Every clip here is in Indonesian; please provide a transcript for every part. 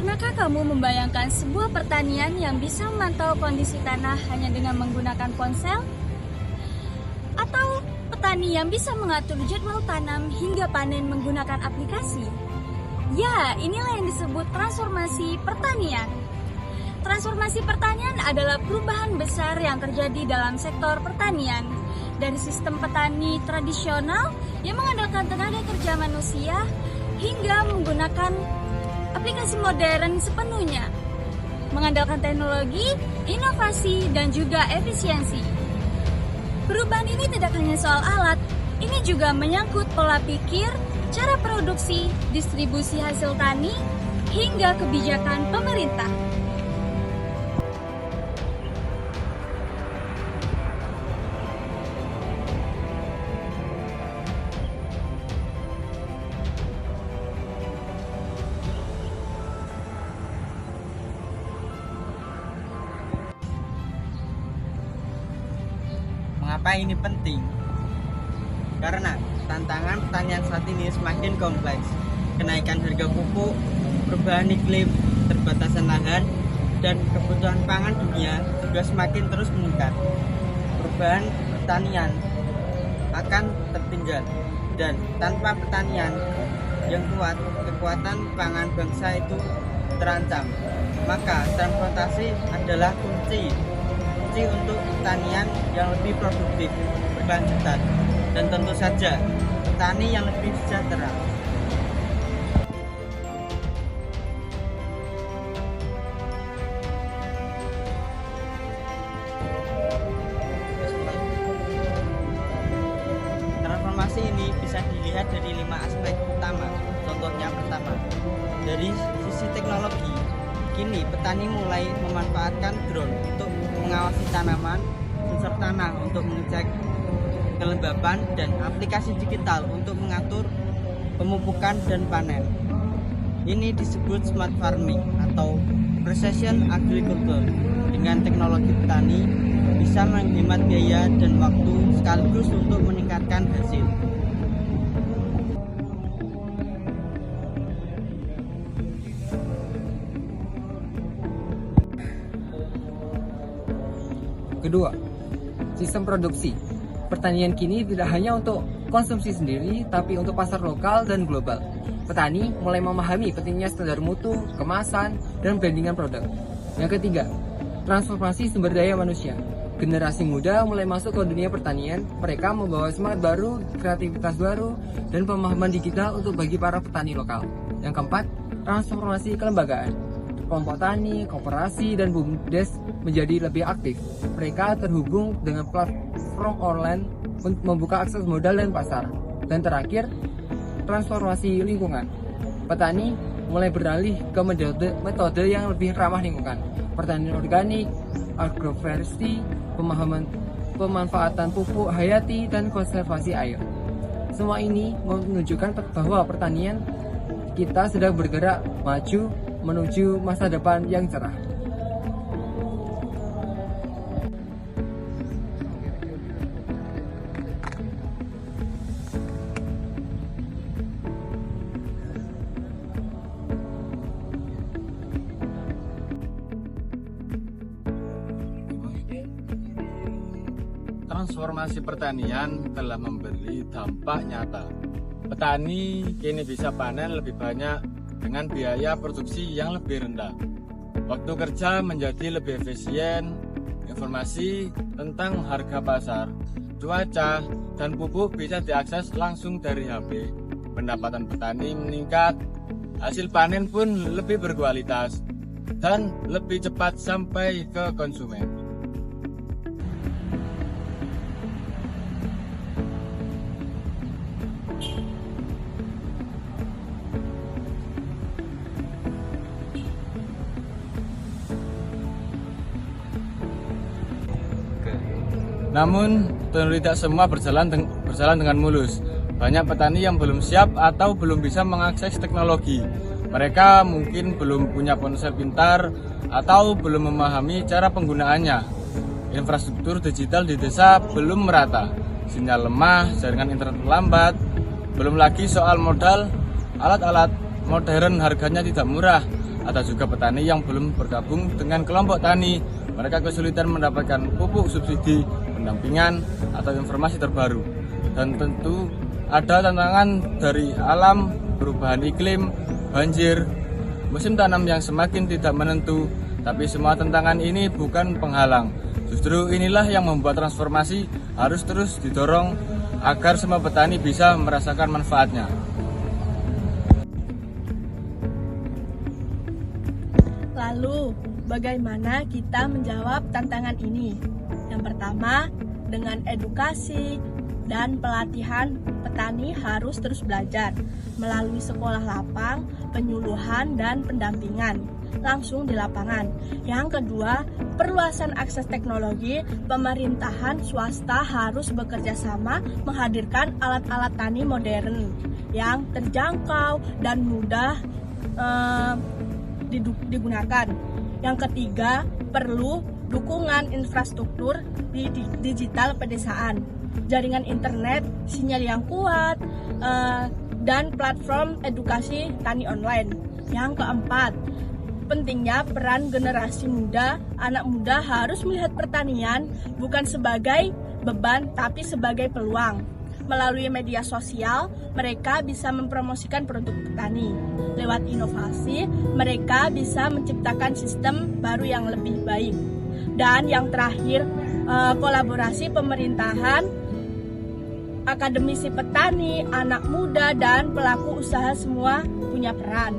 Pernahkah kamu membayangkan sebuah pertanian yang bisa memantau kondisi tanah hanya dengan menggunakan ponsel? Atau petani yang bisa mengatur jadwal tanam hingga panen menggunakan aplikasi? Ya, inilah yang disebut transformasi pertanian. Transformasi pertanian adalah perubahan besar yang terjadi dalam sektor pertanian. Dari sistem petani tradisional yang mengandalkan tenaga kerja manusia hingga menggunakan aplikasi modern sepenuhnya, mengandalkan teknologi, inovasi, dan juga efisiensi. Perubahan ini tidak hanya soal alat, ini juga menyangkut pola pikir, cara produksi, distribusi hasil tani, hingga kebijakan pemerintah. Mengapa ini penting? Karena tantangan pertanian saat ini semakin kompleks. Kenaikan harga pupuk, perubahan iklim, keterbatasan lahan, dan kebutuhan pangan dunia juga semakin terus meningkat. Perubahan pertanian akan tertinggal, dan tanpa pertanian yang kuat, kekuatan pangan bangsa itu terancam. Maka transportasi adalah kunci untuk pertanian yang lebih produktif, berkelanjutan, dan tentu saja petani yang lebih sejahtera. Transformasi ini bisa dilihat dari 5 aspek utama. Contohnya pertama, dari sisi teknologi. Kini petani mulai memanfaatkan drone untuk mengawasi tanaman, sensor tanah untuk mengecek kelembapan, dan aplikasi digital untuk mengatur pemupukan dan panen. Ini disebut smart farming atau precision agriculture. Dengan teknologi petani bisa menghemat biaya dan waktu sekaligus untuk meningkatkan hasil. Kedua, sistem produksi. Pertanian kini tidak hanya untuk konsumsi sendiri, tapi untuk pasar lokal dan global. Petani mulai memahami pentingnya standar mutu, kemasan, dan brandingan produk. Yang ketiga, transformasi sumber daya manusia. Generasi muda mulai masuk ke dunia pertanian. Mereka membawa semangat baru, kreativitas baru, dan pemahaman digital untuk bagi para petani lokal. Yang keempat, transformasi kelembagaan. Kelompok tani, koperasi, dan BUMDes menjadi lebih aktif. Mereka terhubung dengan platform online membuka akses modal dan pasar. Dan terakhir, transformasi lingkungan. Petani mulai beralih ke metode yang lebih ramah lingkungan. Pertanian organik, agroforestry, pemanfaatan pupuk hayati, dan konservasi air. Semua ini menunjukkan bahwa pertanian kita sedang bergerak maju menuju masa depan yang cerah. Transformasi pertanian telah memberi dampak nyata. Petani kini bisa panen lebih banyak dengan biaya produksi yang lebih rendah. Waktu kerja menjadi lebih efisien, informasi tentang harga pasar, cuaca, dan pupuk bisa diakses langsung dari HP. Pendapatan petani meningkat, hasil panen pun lebih berkualitas, dan lebih cepat sampai ke konsumen. Namun, tidak semua berjalan dengan mulus. Banyak petani yang belum siap atau belum bisa mengakses teknologi. Mereka mungkin belum punya ponsel pintar atau belum memahami cara penggunaannya. Infrastruktur digital di desa belum merata. Sinyal lemah, jaringan internet lambat. Belum lagi soal modal, alat-alat modern harganya tidak murah. Ada juga petani yang belum bergabung dengan kelompok tani. Mereka kesulitan mendapatkan pupuk subsidi, pendampingan, atau informasi terbaru. Dan tentu ada tantangan dari alam, perubahan iklim, banjir, musim tanam yang semakin tidak menentu. Tapi semua tantangan ini bukan penghalang. Justru inilah yang membuat transformasi harus terus didorong agar semua petani bisa merasakan manfaatnya. Lalu, bagaimana kita menjawab tantangan ini? Yang pertama, dengan edukasi dan pelatihan, petani harus terus belajar melalui sekolah lapang, penyuluhan, dan pendampingan langsung di lapangan. Yang kedua, perluasan akses teknologi. Pemerintahan swasta harus bekerja sama menghadirkan alat-alat tani modern yang terjangkau dan mudah digunakan. Yang ketiga, perlu dukungan infrastruktur di digital pedesaan, jaringan internet, sinyal yang kuat, dan platform edukasi tani online. Yang keempat, pentingnya peran generasi muda. Anak muda harus melihat pertanian bukan sebagai beban tapi sebagai peluang. Melalui media sosial, mereka bisa mempromosikan produk petani. Lewat inovasi, mereka bisa menciptakan sistem baru yang lebih baik. Dan yang terakhir, kolaborasi pemerintahan, akademisi petani, anak muda, dan pelaku usaha semua punya peran.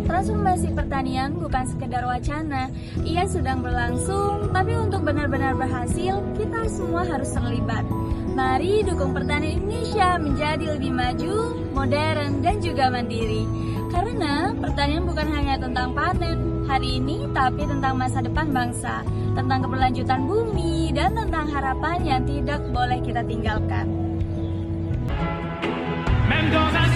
Transformasi pertanian bukan sekedar wacana, ia sedang berlangsung, tapi untuk benar-benar berhasil, kita semua harus terlibat. Mari dukung pertanian Indonesia menjadi lebih maju, modern, dan juga mandiri. Karena pertanian bukan hanya tentang panen hari ini, tapi tentang masa depan bangsa, tentang keberlanjutan bumi, dan tentang harapan yang tidak boleh kita tinggalkan. Même dans un